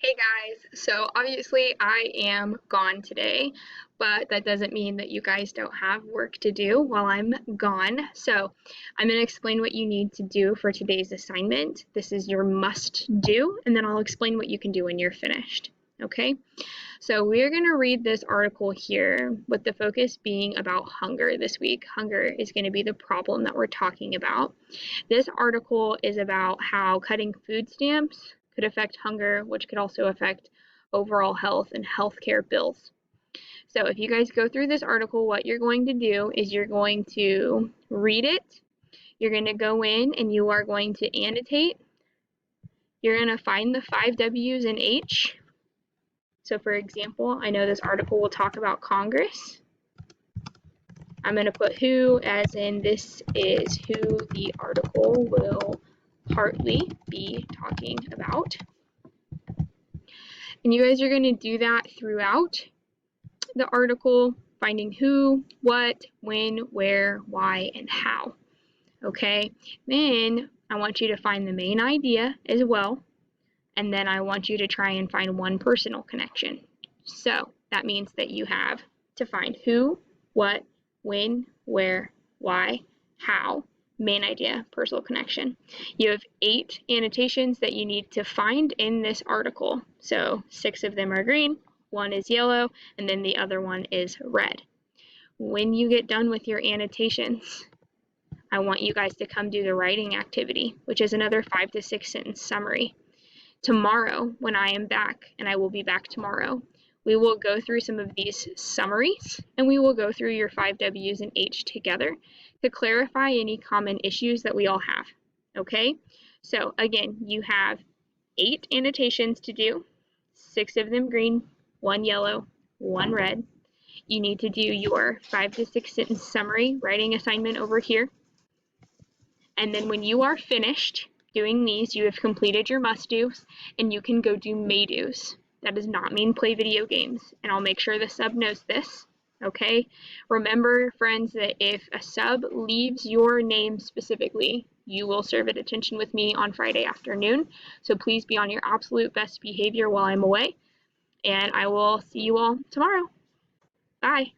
Hey guys, so obviously I am gone today, but that doesn't mean that you guys don't have work to do while I'm gone. So I'm going to explain what you need to do for today's assignment. This is your must do, and then I'll explain what you can do when you're finished. Okay, so we're going to read this article here with the focus being about hunger this week. Hunger is going to be the problem that we're talking about. This article is about how cutting food stamps could affect hunger, which could also affect overall health and healthcare bills. So if you guys go through this article, what you're going to do is you're going to read it. You're going to go in and you are going to annotate. You're going to find the 5 W's and H. So for example, I know this article will talk about Congress. I'm going to put who as in this is who the article will partly be talking about. And you guys are going to do that throughout the article, finding who, what, when, where, why, and how. Okay, then I want you to find the main idea as well, and then I want you to try and find one personal connection. So that means that you have to find who, what, when, where, why, how, main idea, personal connection. You have 8 annotations that you need to find in this article. So 6 of them are green, 1 is yellow, and then the other one is red. When you get done with your annotations, I want you guys to come do the writing activity, which is another 5 to 6 sentence summary. Tomorrow, when I am back, and I will be back tomorrow, we will go through some of these summaries, and we will go through your 5 W's and H together to clarify any common issues that we all have. Okay? So again, you have 8 annotations to do, 6 of them green, 1 yellow, 1 red. You need to do your 5 to 6 sentence summary writing assignment over here. And then when you are finished doing these, you have completed your must-dos, and you can go do may-dos. That does not mean play video games, and I'll make sure the sub knows this, okay? Remember, friends, that if a sub leaves your name specifically, you will serve at attention with me on Friday afternoon, so please be on your absolute best behavior while I'm away, and I will see you all tomorrow. Bye.